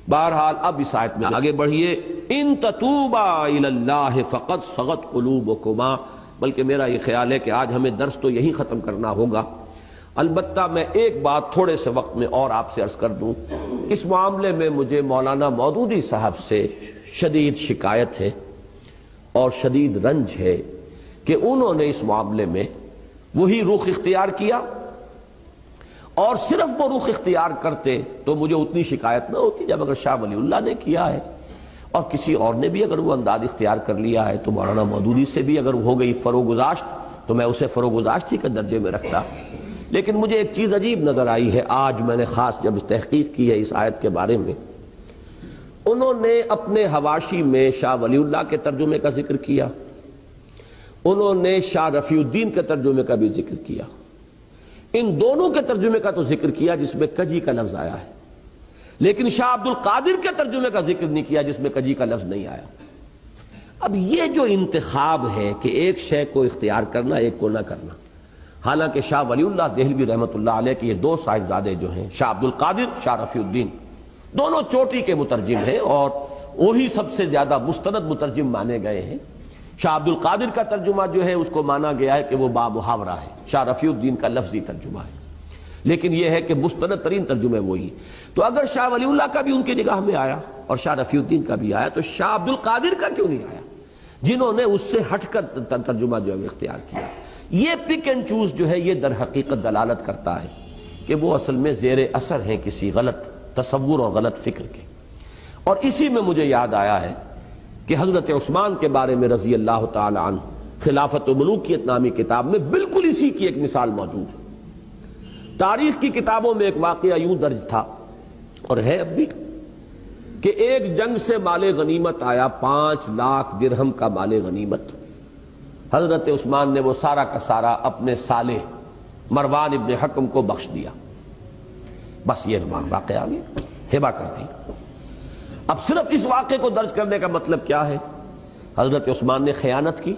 بہرحال اب اس آیت میں آگے بڑھیے، ان تتوبا الی اللہ فقد صغت قلوبکما، بلکہ میرا یہ خیال ہے کہ آج ہمیں درس تو یہی ختم کرنا ہوگا۔ البتہ میں ایک بات تھوڑے سے وقت میں اور آپ سے عرض کر دوں، اس معاملے میں مجھے مولانا مودودی صاحب سے شدید شکایت ہے اور شدید رنج ہے کہ انہوں نے اس معاملے میں وہی رخ اختیار کیا، اور صرف وہ رخ اختیار کرتے تو مجھے اتنی شکایت نہ ہوتی جب اگر شاہ ولی اللہ نے کیا ہے اور کسی اور نے بھی اگر وہ انداز اختیار کر لیا ہے تو مولانا مودودی سے بھی اگر ہو گئی فروگزاشت تو میں اسے فروگزاشت ہی کے درجے میں رکھتا۔ لیکن مجھے ایک چیز عجیب نظر آئی ہے آج میں نے خاص جب تحقیق کی ہے اس آیت کے بارے میں، انہوں نے اپنے حواشی میں شاہ ولی اللہ کے ترجمے کا ذکر کیا، انہوں نے شاہ رفیع الدین کے ترجمے کا بھی ذکر کیا، ان دونوں کے ترجمے کا تو ذکر کیا جس میں کجی کا لفظ آیا ہے، لیکن شاہ عبد القادر کے ترجمے کا ذکر نہیں کیا جس میں کجی کا لفظ نہیں آیا۔ اب یہ جو انتخاب ہے کہ ایک شے کو اختیار کرنا ایک کو نہ کرنا، حالانکہ شاہ ولی اللہ دہلوی رحمۃ اللہ علیہ کے یہ دو صاحبزادے جو ہیں شاہ عبد القادر، شاہ رفیع الدین، دونوں چوٹی کے مترجم ہیں اور وہی سب سے زیادہ مستند مترجم مانے گئے ہیں۔ شاہ عبد القادر کا ترجمہ جو ہے اس کو مانا گیا ہے کہ وہ بامحاورہ ہے، شاہ رفیع الدین کا لفظی ترجمہ ہے، لیکن یہ ہے کہ مستند ترین ترجمے وہی۔ تو اگر شاہ ولی اللہ کا بھی ان کی نگاہ میں آیا اور شاہ رفیع الدین کا بھی آیا تو شاہ عبد القادر کا کیوں نہیں آیا، جنہوں نے اس سے ہٹ کر ترجمہ جو ہے اختیار کیا؟ یہ پک اینڈ چوز جو ہے یہ در حقیقت دلالت کرتا ہے کہ وہ اصل میں زیر اثر ہیں کسی غلط تصور اور غلط فکر کے۔ اور اسی میں مجھے یاد آیا ہے کہ حضرت عثمان کے بارے میں رضی اللہ تعالی عنہ خلافت و ملوکیت نامی کتاب میں بالکل اسی کی ایک مثال موجود ہے۔ تاریخ کی کتابوں میں ایک واقعہ یوں درج تھا اور ہے اب بھی کہ ایک جنگ سے مال غنیمت آیا، 5 لاکھ درہم کا مال غنیمت۔ حضرت عثمان نے وہ سارا کا سارا اپنے سالے مروان ابن حکم کو بخش دیا، بس یہ واقعہ آ گیا، ہبہ کر دی۔ اب صرف اس واقعے کو درج کرنے کا مطلب کیا ہے؟ حضرت عثمان نے خیانت کی،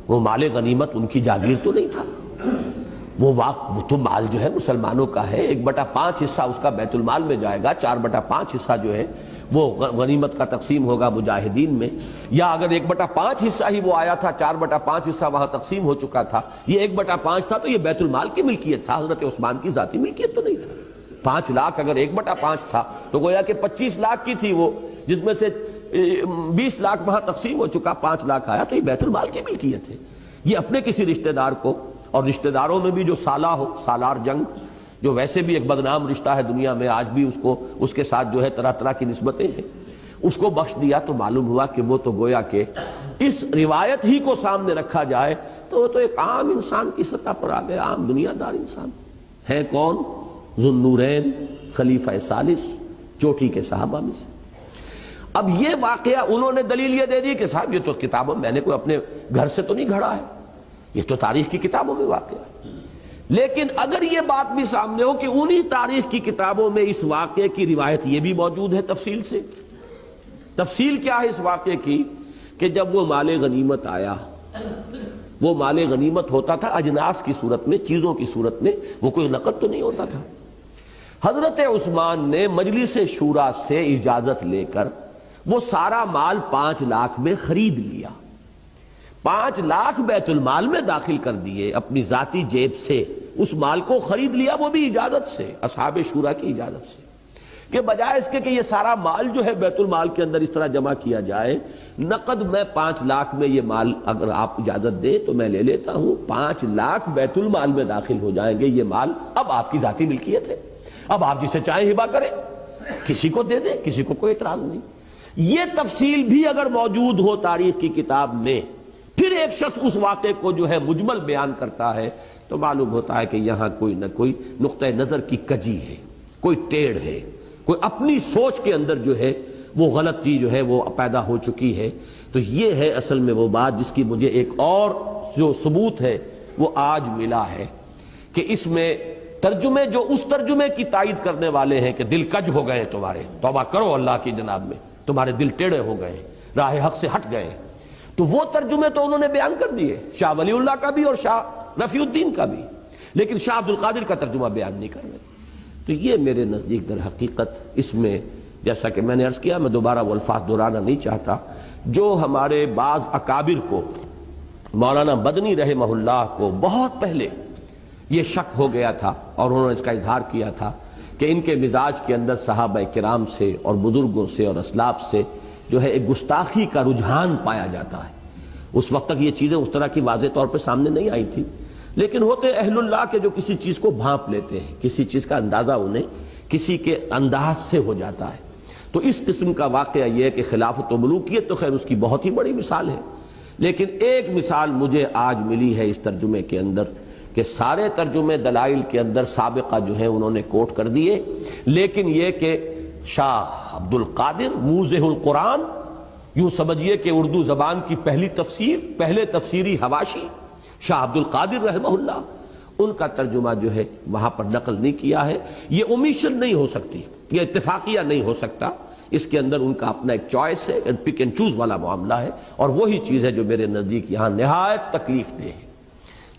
وہ مال غنیمت ان کی جاگیر تو نہیں تھا، وہ تو مال جو ہے مسلمانوں کا ہے، 1/5 حصہ اس کا بیت المال میں جائے گا، 4/5 حصہ جو ہے وہ غنیمت کا تقسیم ہوگا مجاہدین میں، یا اگر 1/5 حصہ ہی وہ آیا تھا، 4/5 حصہ وہاں تقسیم ہو چکا تھا، یہ 1/5 تھا تو یہ بیت المال کی ملکیت تھا، حضرت عثمان کی ذاتی ملکیت تو نہیں تھا۔ 5 لاکھ اگر 1/5 تھا تو گویا کہ 25 لاکھ کی تھی وہ، جس میں سے 20 لاکھ وہاں تقسیم ہو چکا، 5 لاکھ آیا تو یہ بیت المال کی ملکیت ہے۔ یہ اپنے کسی رشتہ دار کو، اور رشتہ داروں میں بھی جو سالہ ہو، سالار جنگ جو ویسے بھی ایک بدنام رشتہ ہے دنیا میں، آج بھی اس کے ساتھ جو ہے طرح طرح کی نسبتیں ہیں، اس کو بخش دیا تو معلوم ہوا کہ وہ تو گویا کہ اس روایت ہی کو سامنے رکھا جائے تو وہ تو ایک عام انسان کی سطح پر آ گیا، عام دنیا دار انسان ہے۔ کون؟ ذو النورین خلیفہ ثالث، چوٹی کے صحابہ میں سے۔ اب یہ واقعہ انہوں نے دلیل یہ دے دی کہ صاحب یہ تو کتابوں میں نے کوئی اپنے گھر سے تو نہیں گھڑا ہے، یہ تو تاریخ کی کتابوں میں واقعہ ہے۔ لیکن اگر یہ بات بھی سامنے ہو کہ انہی تاریخ کی کتابوں میں اس واقعے کی روایت یہ بھی موجود ہے تفصیل سے، تفصیل کیا ہے اس واقعے کی کہ جب وہ مال غنیمت آیا، وہ مال غنیمت ہوتا تھا اجناس کی صورت میں، چیزوں کی صورت میں، وہ کوئی نقد تو نہیں ہوتا تھا۔ حضرت عثمان نے مجلس شورا سے اجازت لے کر وہ سارا مال 5 لاکھ میں خرید لیا، 5 لاکھ بیت المال میں داخل کر دیے، اپنی ذاتی جیب سے اس مال کو خرید لیا، وہ بھی اجازت سے، اصحاب شورا کی اجازت سے، کہ بجائے اس کے کہ یہ سارا مال جو ہے بیت المال کے اندر اس طرح جمع کیا جائے، نقد میں 5 لاکھ میں یہ مال اگر آپ اجازت دیں تو میں لے لیتا ہوں، 5 لاکھ بیت المال میں داخل ہو جائیں گے، یہ مال اب آپ کی ذاتی ملکیت ہے، اب آپ جسے چاہیں ہبہ کریں، کسی کو دے دیں، کسی کو کوئی اعتراض نہیں۔ یہ تفصیل بھی اگر موجود ہو تاریخ کی کتاب میں، پھر ایک شخص اس واقعے کو جو ہے مجمل بیان کرتا ہے تو معلوم ہوتا ہے کہ یہاں کوئی نہ کوئی نقطہ نظر کی کجی ہے، کوئی ٹیڑھ ہے، کوئی اپنی سوچ کے اندر جو ہے وہ غلطی جو ہے وہ پیدا ہو چکی ہے۔ تو یہ ہے اصل میں وہ بات جس کی مجھے ایک اور جو ثبوت ہے وہ آج ملا ہے کہ اس میں ترجمے جو اس ترجمے کی تائید کرنے والے ہیں کہ دل کج ہو گئے تمہارے، توبہ کرو اللہ کی جناب میں، تمہارے دل ٹیڑھے ہو گئے، راہ حق سے ہٹ گئے، تو وہ ترجمے تو انہوں نے بیان کر دیے، شاہ ولی اللہ کا بھی اور شاہ رفیع الدین کا بھی، لیکن شاہ عبد القادر کا ترجمہ بیان نہیں کر رہے۔ تو یہ میرے نزدیک در حقیقت اس میں جیسا کہ میں نے عرض کیا، میں دوبارہ وہ الفاظ دہرانا نہیں چاہتا، جو ہمارے بعض اکابر کو، مولانا مدنی رحمہ اللہ کو بہت پہلے یہ شک ہو گیا تھا اور انہوں نے اس کا اظہار کیا تھا کہ ان کے مزاج کے اندر صحابہ کرام سے اور بزرگوں سے اور اسلاف سے جو ہے ایک گستاخی کا رجحان پایا جاتا ہے۔ اس وقت تک یہ چیزیں اس طرح کی واضح طور پہ سامنے نہیں آئی تھی، لیکن ہوتے اہل اللہ کے جو کسی چیز کو بھانپ لیتے ہیں، کسی چیز کا اندازہ انہیں کسی کے انداز سے ہو جاتا ہے۔ تو اس قسم کا واقعہ یہ ہے کہ خلافت و ملوکیت تو خیر اس کی بہت ہی بڑی مثال ہے، لیکن ایک مثال مجھے آج ملی ہے اس ترجمے کے اندر کہ سارے ترجمے دلائل کے اندر سابقہ جو ہیں انہوں نے کوٹ کر دیے، لیکن یہ کہ شاہ عبد القادر موضح القرآن، یوں سمجھیے کہ اردو زبان کی پہلی تفسیر، پہلے تفسیری حواشی شاہ عبد القادر رحمہ اللہ، ان کا ترجمہ جو ہے وہاں پر نقل نہیں کیا ہے۔ یہ اومیشن نہیں ہو سکتی، یہ اتفاقیہ نہیں ہو سکتا، اس کے اندر ان کا اپنا ایک چوائس ہے، پک اینڈ چوز والا معاملہ ہے، اور وہی چیز ہے جو میرے نزدیک یہاں نہایت تکلیف دہ ہے۔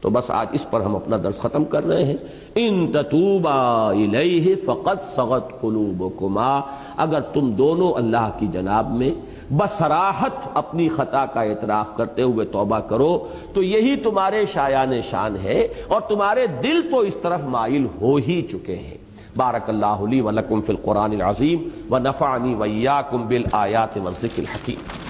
تو بس آج اس پر ہم اپنا درس ختم کر رہے ہیں۔ ان تتوبا الیہ فقد صغت قلوبکما، اگر تم دونوں اللہ کی جناب میں بصراحت اپنی خطا کا اعتراف کرتے ہوئے توبہ کرو تو یہی تمہارے شایان شان ہے، اور تمہارے دل تو اس طرف مائل ہو ہی چکے ہیں۔ بارک اللہ لی ولکم فی القرآن العظیم ونفعنی وإیاکم بالآیات والذکر الحکیم۔